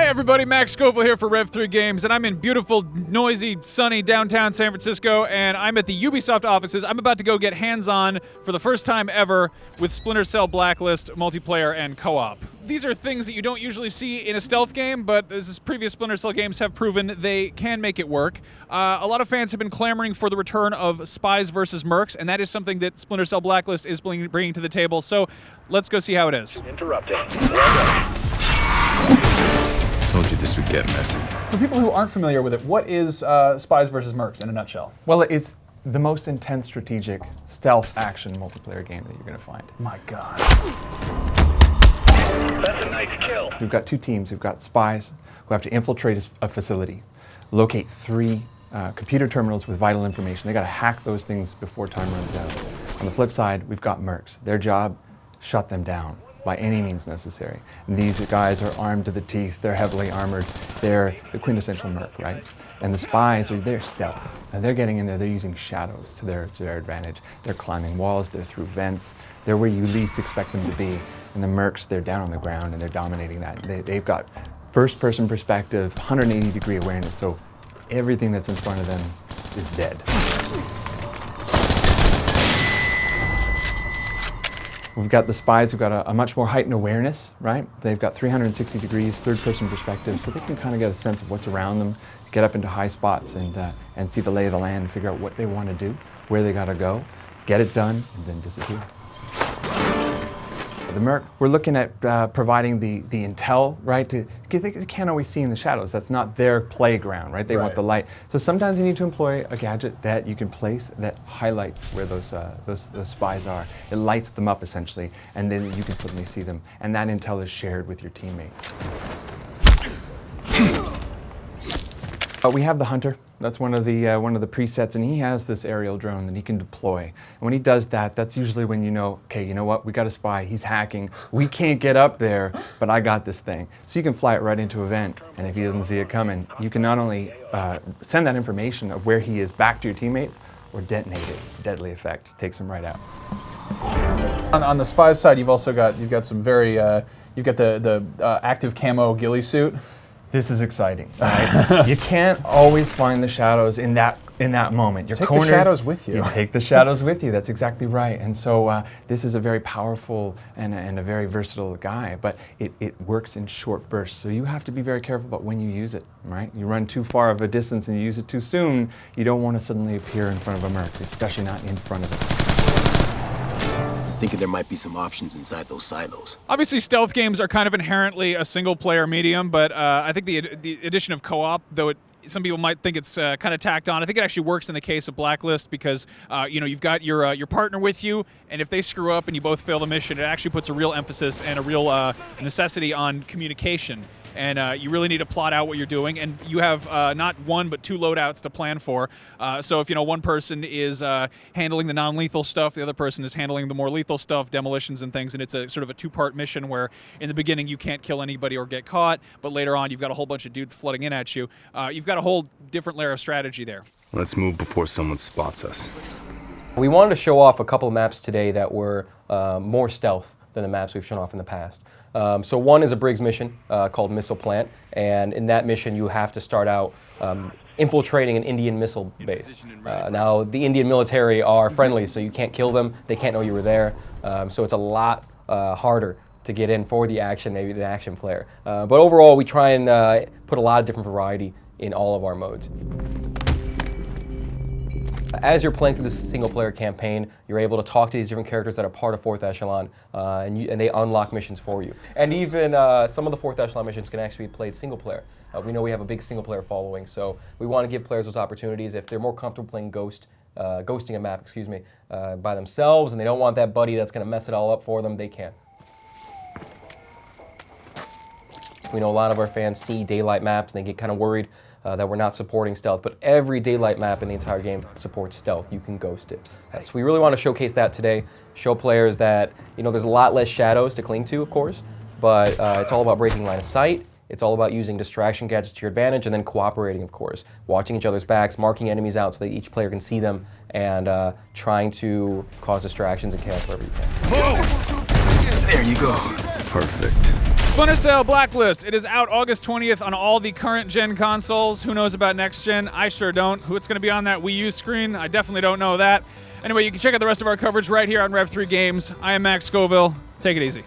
everybody, Max Scoville here for Rev3 Games, and I'm in beautiful, noisy, sunny downtown San Francisco, and I'm at the Ubisoft offices. I'm about to go get hands-on for the first time ever with Splinter Cell Blacklist multiplayer and co-op. These are things that you don't usually see in a stealth game, but as previous Splinter Cell games have proven, they can make it work. A lot of fans have been clamoring for the return of Spies versus Mercs, and that is something that Splinter Cell Blacklist is bringing to the table, so let's go see how it is. Interrupting. Told you this would get messy. For people who aren't familiar with it, what is Spies versus Mercs in a nutshell? Well, it's the most intense strategic stealth action multiplayer game that you're going to find. My God. That's a nice kill. We've got two teams. We've got spies who have to infiltrate a facility, locate three computer terminals with vital information. They got to hack those things before time runs out. On the flip side, we've got Mercs. Their job, shut them down by any means necessary. And these guys are armed to the teeth. They're heavily armored. They're the quintessential Merc, right? And the spies they're stealth. And they're getting in there. They're using shadows to their advantage. They're climbing walls. They're through vents. They're where you least expect them to be. And the Mercs, they're down on the ground and they're dominating that. They've got first-person perspective, 180-degree awareness. So everything that's in front of them is dead. We've got the spies who've got a much more heightened awareness, right? They've got 360 degrees, third-person perspective, so they can kind of get a sense of what's around them, get up into high spots and see the lay of the land, figure out what they want to do, where they got to go, get it done, and then disappear. The Merc, we're looking at providing the intel, right? They can't always see in the shadows. That's not their playground, right? They want the light. So sometimes you need to employ a gadget that you can place that highlights where those spies are. It lights them up essentially, and then you can suddenly see them. And that intel is shared with your teammates. We have the Hunter. That's one of the presets, and he has this aerial drone that he can deploy. And when he does that, that's usually when you know, okay, you know what? We got a spy. He's hacking. We can't get up there, but I got this thing. So you can fly it right into a vent, and if he doesn't see it coming, you can not only send that information of where he is back to your teammates, or detonate it. Deadly effect takes him right out. On the Spies side, you've got some very you've got the active camo ghillie suit. This is exciting, right? You can't always find the shadows in that moment. You're cornered. Take the shadows with you. You take the shadows with you. That's exactly right. And so this is a very powerful and a very versatile guy, but it works in short bursts. So you have to be very careful about when you use it, right? You run too far of a distance and you use it too soon, you don't want to suddenly appear in front of a Merc, especially not in front of it. Thinking there might be some options inside those silos. Obviously, stealth games are kind of inherently a single-player medium, but I think the addition of co-op, though some people might think it's kind of tacked on, I think it actually works in the case of Blacklist because you've got your partner with you, and if they screw up and you both fail the mission, it actually puts a real emphasis and a real necessity on communication. And you really need to plot out what you're doing, and you have not one but two loadouts to plan for. So if one person is handling the non-lethal stuff, the other person is handling the more lethal stuff, demolitions and things, and it's a sort of a two-part mission where in the beginning you can't kill anybody or get caught, but later on you've got a whole bunch of dudes flooding in at you. You've got a whole different layer of strategy there. Let's move before someone spots us. We wanted to show off a couple of maps today that were more stealth than the maps we've shown off in the past. So one is a Briggs mission called Missile Plant, and in that mission you have to start out infiltrating an Indian missile base. Now the Indian military are friendly, so you can't kill them, they can't know you were there, so it's a lot harder to get in for the action, maybe the action player. But overall we try and put a lot of different variety in all of our modes. As you're playing through this single-player campaign, you're able to talk to these different characters that are part of 4th Echelon, and they unlock missions for you. And even some of the 4th Echelon missions can actually be played single-player. We know we have a big single-player following, so we want to give players those opportunities. If they're more comfortable playing ghosting a map, by themselves, and they don't want that buddy that's going to mess it all up for them, they can. We know a lot of our fans see daylight maps and they get kind of worried that we're not supporting stealth, but every daylight map in the entire game supports stealth. You can ghost it. So we really want to showcase that today, show players that there's a lot less shadows to cling to, of course, but it's all about breaking line of sight. It's all about using distraction gadgets to your advantage and then cooperating, of course, watching each other's backs, marking enemies out so that each player can see them, and trying to cause distractions and chaos wherever you can. There you go. Perfect. Splinter Cell Blacklist. It is out August 20th on all the current gen consoles. Who knows about next gen? I sure don't. Who it's going to be on that Wii U screen? I definitely don't know that. Anyway, you can check out the rest of our coverage right here on Rev 3 Games. I am Max Scoville. Take it easy.